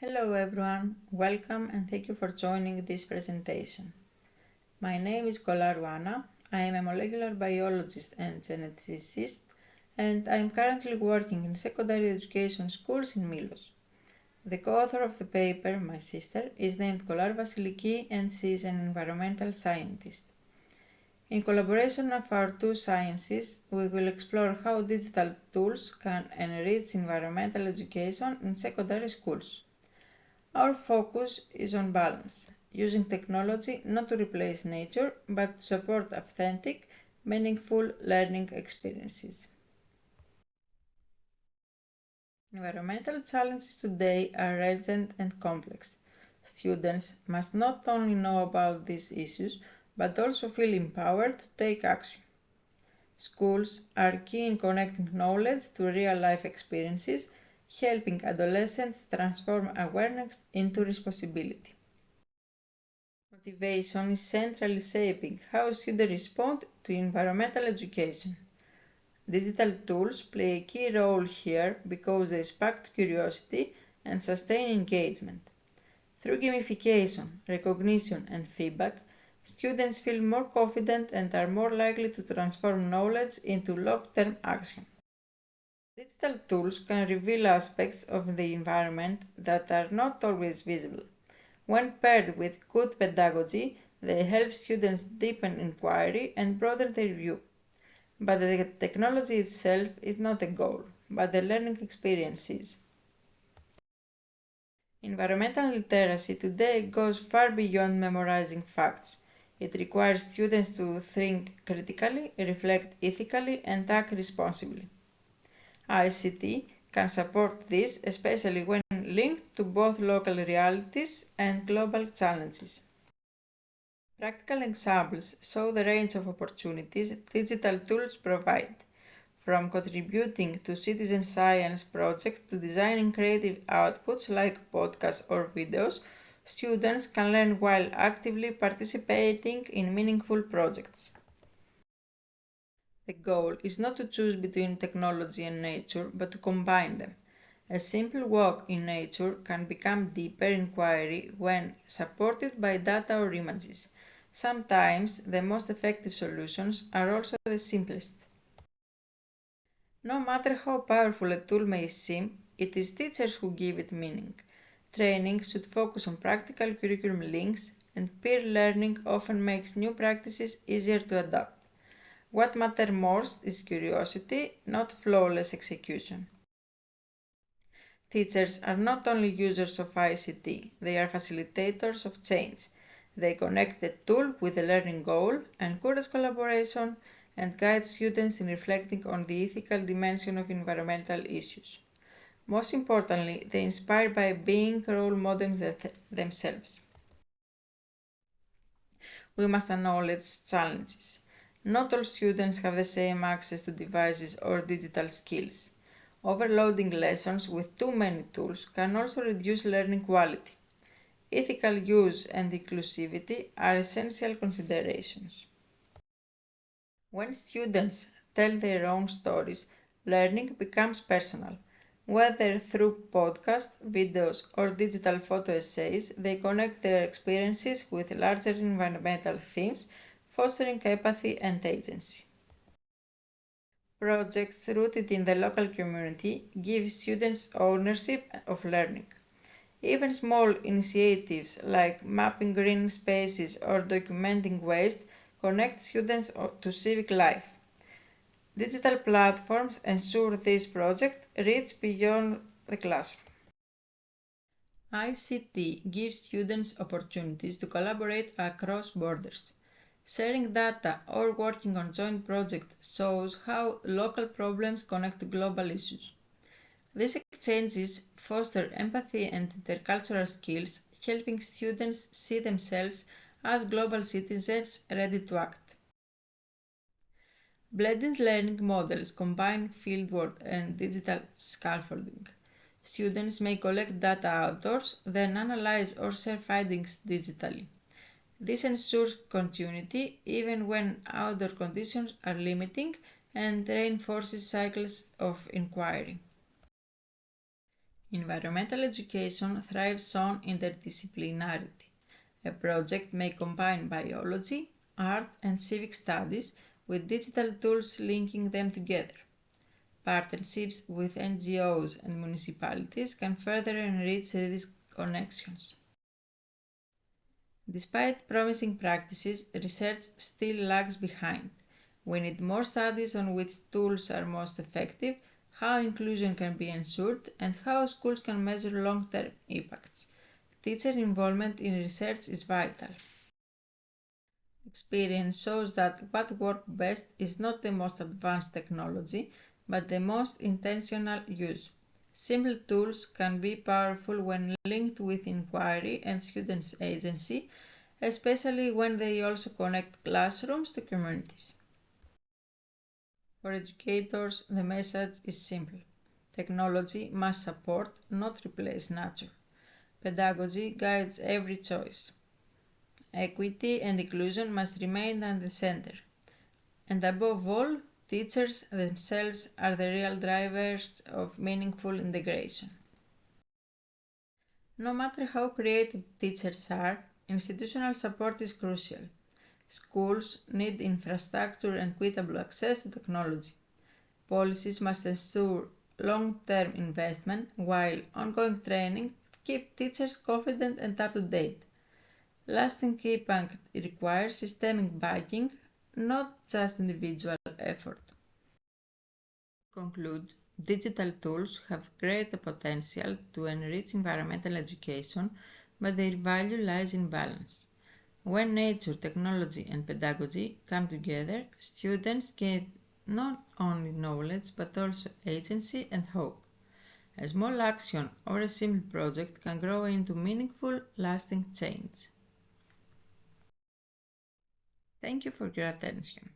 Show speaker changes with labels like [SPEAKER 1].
[SPEAKER 1] Hello everyone, welcome and thank you for joining this presentation. My name is Kollarou Anna. I am a molecular biologist and geneticist, and I am currently working in secondary education schools in Milos. The co-author of the paper, my sister, is named Kollarou Vasiliki and she is an environmental scientist. In collaboration of our two sciences, we will explore how digital tools can enrich environmental education in secondary schools. Our focus is on balance, using technology not to replace nature, but to support authentic, meaningful learning experiences. Environmental challenges today are urgent and complex. Students must not only know about these issues, but also feel empowered to take action. Schools are key in connecting knowledge to real-life experiences, helping adolescents transform awareness into responsibility. Motivation is centrally shaping how students respond to environmental education. Digital tools play a key role here because they spark curiosity and sustain engagement. Through gamification, recognition, and feedback, students feel more confident and are more likely to transform knowledge into long-term action. Digital tools can reveal aspects of the environment that are not always visible. When paired with good pedagogy, they help students deepen inquiry and broaden their view. But the technology itself is not a goal, but the learning experience is. Environmental literacy today goes far beyond memorizing facts. It requires students to think critically, reflect ethically, and act responsibly. ICT can support this, especially when linked to both local realities and global challenges. Practical examples show the range of opportunities digital tools provide, from contributing to citizen science projects to designing creative outputs like podcasts or videos. Students can learn while actively participating in meaningful projects. The goal is not to choose between technology and nature, but to combine them. A simple walk in nature can become deeper inquiry when supported by data or images. Sometimes the most effective solutions are also the simplest. No matter how powerful a tool may seem, it is teachers who give it meaning. Training should focus on practical curriculum links, and peer learning often makes new practices easier to adopt. What matters most is curiosity, not flawless execution. Teachers are not only users of ICT, they are facilitators of change. They connect the tool with the learning goal, encourage collaboration, and guide students in reflecting on the ethical dimension of environmental issues. Most importantly, they inspire by being role models themselves. We must acknowledge challenges. Not all students have the same access to devices or digital skills. Overloading lessons with too many tools can also reduce learning quality. Ethical use and inclusivity are essential considerations. When students tell their own stories, learning becomes personal. Whether through podcasts, videos, or digital photo essays, they connect their experiences with larger environmental themes, fostering empathy and agency. Projects rooted in the local community give students ownership of learning. Even small initiatives like mapping green spaces or documenting waste connect students to civic life. Digital platforms ensure these projects reach beyond the classroom. ICT gives students opportunities to collaborate across borders. Sharing data or working on joint projects shows how local problems connect to global issues. These exchanges foster empathy and intercultural skills, helping students see themselves as global citizens ready to act. Blended learning models combine fieldwork and digital scaffolding. Students may collect data outdoors, then analyze or share findings digitally. This ensures continuity even when outdoor conditions are limiting and reinforces cycles of inquiry. Environmental education thrives on interdisciplinarity. A project may combine biology, art, and civic studies with digital tools linking them together. Partnerships with NGOs and municipalities can further enrich these connections. Despite promising practices, research still lags behind. We need more studies on which tools are most effective, how inclusion can be ensured, and how schools can measure long-term impacts. Teacher involvement in research is vital. Experience shows that what works best is not the most advanced technology, but the most intentional use. Simple tools can be powerful when linked with inquiry and students' agency, especially when they also connect classrooms to communities. For educators, the message is simple. Technology must support, not replace nature. Pedagogy guides every choice. Equity and inclusion must remain at the center. And above all, teachers themselves are the real drivers of meaningful integration. No matter how creative teachers are, institutional support is crucial. Schools need infrastructure and equitable access to technology. Policies must ensure long-term investment, while ongoing training keep teachers confident and up-to-date. Lasting impact requires systemic backing, not just individual effort. To conclude, digital tools have great potential to enrich environmental education, but their value lies in balance. When nature, technology, and pedagogy come together, students gain not only knowledge but also agency and hope. A small action or a simple project can grow into meaningful, lasting change. Thank you for your attention.